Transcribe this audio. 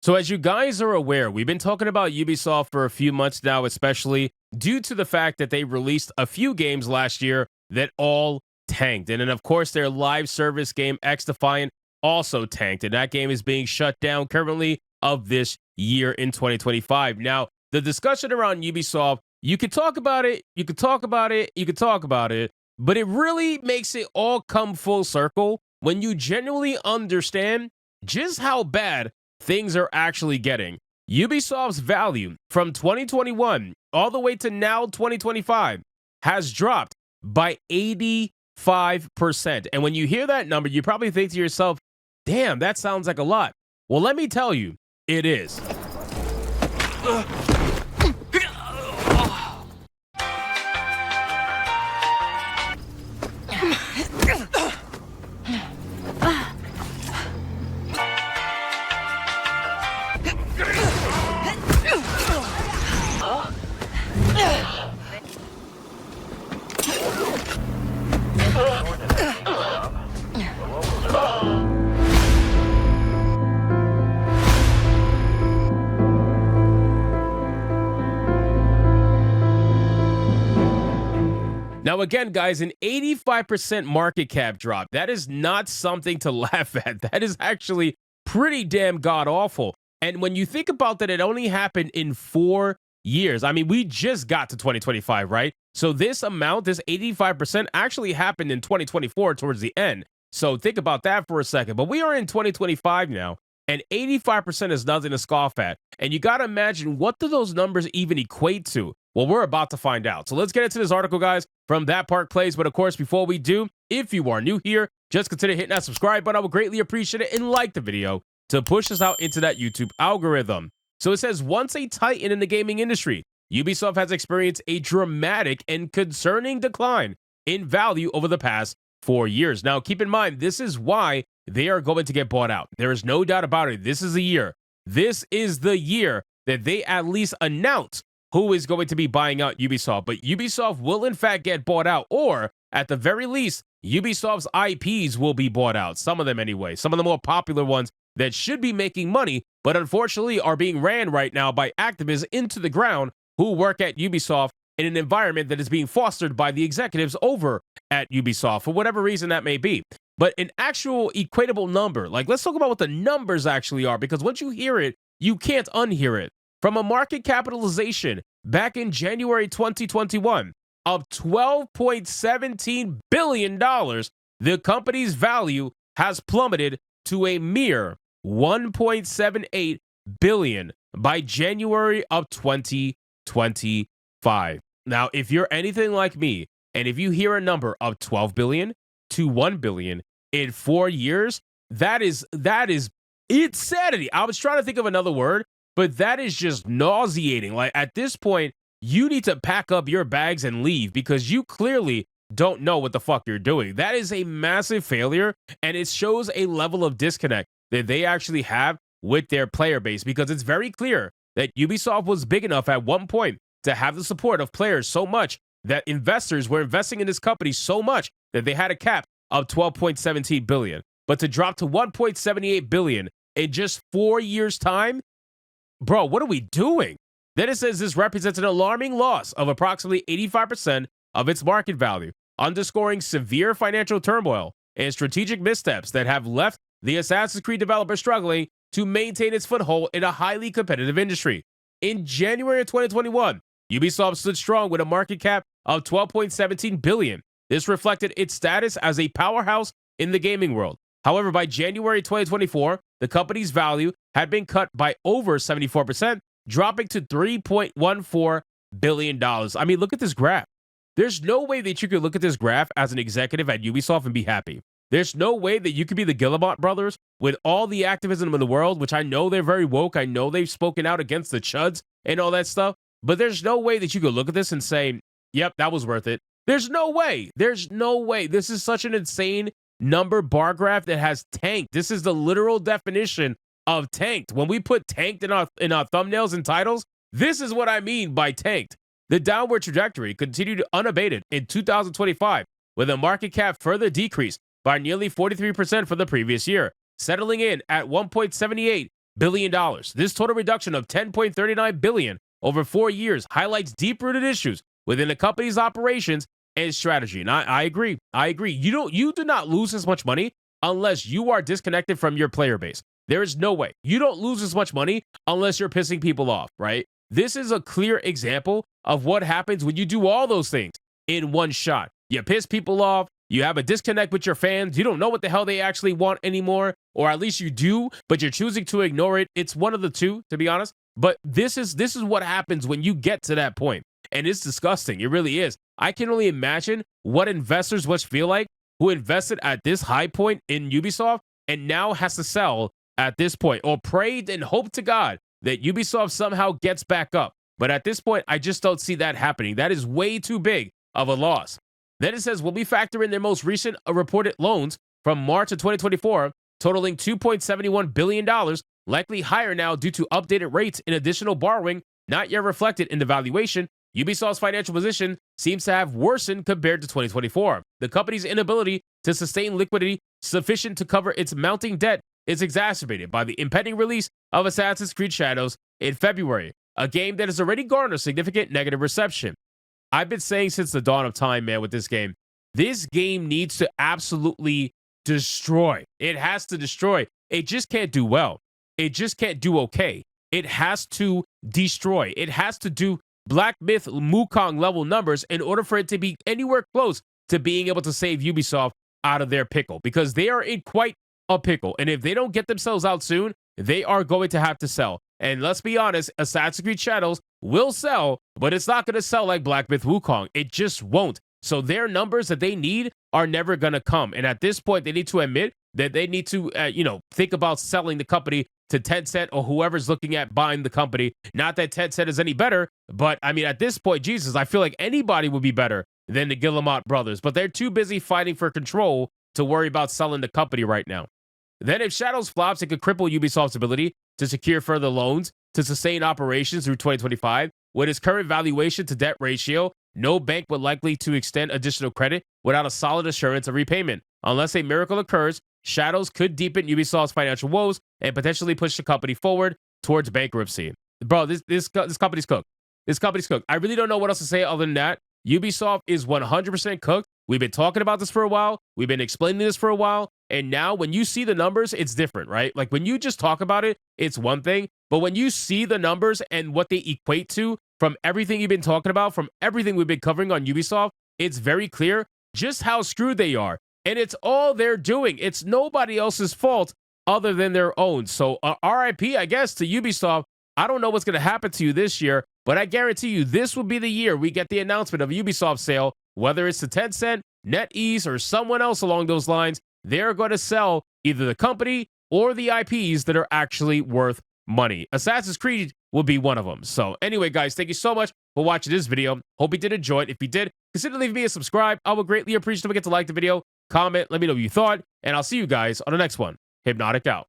So, as you guys are aware, we've been talking about Ubisoft for a few months now, especially due to the fact that they released a few games last year that all tanked. And then, of course, their live service game, X Defiant, also tanked. And that game is being shut down currently of this year in 2025. Now, the discussion around Ubisoft, you could talk about it, you could talk about it, you could talk about it, but it really makes it all come full circle when you genuinely understand just how bad things are actually getting. Ubisoft's value from 2021 all the way to now 2025 has dropped by 85%. And when you hear that number, you probably think to yourself, damn, that sounds like a lot. Well, let me tell you, it is. Now, again, guys, an 85% market cap drop. That is not something to laugh at. That is actually pretty damn god awful. And when you think about that, it only happened in 4 years. I mean, we just got to 2025, right? So this amount, this 85% actually happened in 2024 towards the end. So think about that for a second. But we are in 2025 now, and 85% is nothing to scoff at. And you got to imagine, what do those numbers even equate to? Well, we're about to find out. So let's get into this article, guys, from That Park Plays. But of course, before we do, if you are new here, just consider hitting that subscribe button. I would greatly appreciate it, and like the video to push us out into that YouTube algorithm. So it says, once a titan in the gaming industry, Ubisoft has experienced a dramatic and concerning decline in value over the past 4 years. Now, keep in mind, this is why they are going to get bought out. There is no doubt about it. This is the year. This is the year that they at least announce who is going to be buying out Ubisoft. But Ubisoft will, in fact, get bought out. Or, at the very least, Ubisoft's IPs will be bought out. Some of them, anyway. Some of the more popular ones that should be making money, but unfortunately are being ran right now by activists into the ground who work at Ubisoft in an environment that is being fostered by the executives over at Ubisoft, for whatever reason that may be. But an actual equatable number, like, let's talk about what the numbers actually are, because once you hear it, you can't unhear it. From a market capitalization back in January 2021 of $12.17 billion, the company's value has plummeted to a mere $1.78 billion by January of 2025. Now, if you're anything like me, and if you hear a number of 12 billion to 1 billion in 4 years, that is insanity. I was trying to think of another word, but that is just nauseating. Like, at this point, you need to pack up your bags and leave, because you clearly don't know what the fuck you're doing. That is a massive failure, and it shows a level of disconnect that they actually have with their player base, because it's very clear that Ubisoft was big enough at one point to have the support of players so much that investors were investing in this company so much that they had a cap of 12.17 billion. But to drop to 1.78 billion in just 4 years' time, bro, what are we doing? Then it says this represents an alarming loss of approximately 85% of its market value, underscoring severe financial turmoil and strategic missteps that have left the Assassin's Creed developer struggling to maintain its foothold in a highly competitive industry. In January of 2021, Ubisoft stood strong with a market cap of 12.17 billion. This reflected its status as a powerhouse in the gaming world. However, by January 2024, the company's value had been cut by over 74%, dropping to $3.14 billion. I mean, look at this graph. There's no way that you could look at this graph as an executive at Ubisoft and be happy. There's no way that you could be the Guillemot brothers with all the activism in the world, which I know they're very woke. I know they've spoken out against the chuds and all that stuff. But there's no way that you could look at this and say, yep, that was worth it. There's no way. There's no way. This is such an insane number bar graph that has tanked. This is the literal definition of tanked. When we put tanked in our thumbnails and titles, this is what I mean by tanked. The downward trajectory continued unabated in 2025, with a market cap further decreased by nearly 43% from the previous year, settling in at $1.78 billion. This total reduction of 10.39 billion over 4 years highlights deep-rooted issues within the company's operations and strategy. And I agree. I agree. You do not lose as much money unless you are disconnected from your player base. There is no way. You don't lose as much money unless you're pissing people off, right? This is a clear example of what happens when you do all those things in one shot. You piss people off. You have a disconnect with your fans. You don't know what the hell they actually want anymore, or at least you do, but you're choosing to ignore it. It's one of the two, to be honest. But this is what happens when you get to that point, and it's disgusting. It really is. I can only imagine what investors must feel like who invested at this high point in Ubisoft and now has to sell at this point, or prayed and hoped to God that Ubisoft somehow gets back up. But at this point, I just don't see that happening. That is way too big of a loss. Then it says, when we factor in their most recent reported loans from March of 2024, totaling $2.71 billion, likely higher now due to updated rates and additional borrowing, not yet reflected in the valuation, Ubisoft's financial position seems to have worsened compared to 2024. The company's inability to sustain liquidity sufficient to cover its mounting debt is exacerbated by the impending release of Assassin's Creed Shadows in February, a game that has already garnered significant negative reception. I've been saying since the dawn of time, man, with this game needs to absolutely destroy. It has to destroy. It just can't do well. It just can't do okay. It has to destroy. It has to do Black Myth Wukong level numbers in order for it to be anywhere close to being able to save Ubisoft out of their pickle, because they are in quite a pickle. And if they don't get themselves out soon, they are going to have to sell. And let's be honest, Assassin's Creed Shadows will sell, but it's not going to sell like Black Myth Wukong. It just won't. So their numbers that they need are never going to come. And at this point, they need to admit that they need to, think about selling the company to Tencent or whoever's looking at buying the company. Not that Tencent is any better, but I mean, at this point, Jesus, I feel like anybody would be better than the Guillemot brothers, but they're too busy fighting for control to worry about selling the company right now. Then if Shadows flops, it could cripple Ubisoft's ability to secure further loans to sustain operations through 2025. With its current valuation to debt ratio, no bank would likely to extend additional credit without a solid assurance of repayment. Unless a miracle occurs, Shadows could deepen Ubisoft's financial woes and potentially push the company forward towards bankruptcy. Bro, this company's cooked. This company's cooked. I really don't know what else to say other than that. Ubisoft is 100% cooked. We've been talking about this for a while. We've been explaining this for a while. And now when you see the numbers, it's different, right? Like when you just talk about it, it's one thing. But when you see the numbers and what they equate to from everything you've been talking about, from everything we've been covering on Ubisoft, it's very clear just how screwed they are. And it's all they're doing. It's nobody else's fault other than their own. So RIP, I guess, to Ubisoft. I don't know what's going to happen to you this year, but I guarantee you this will be the year we get the announcement of a Ubisoft sale, whether it's to Tencent, NetEase, or someone else along those lines. They're going to sell either the company or the IPs that are actually worth money. Assassin's Creed will be one of them. So anyway, guys, thank you so much for watching this video. Hope you did enjoy it. If you did, consider leaving me a subscribe. I would greatly appreciate it. Don't forget to like the video, comment, let me know what you thought, and I'll see you guys on the next one. Hypnotic out.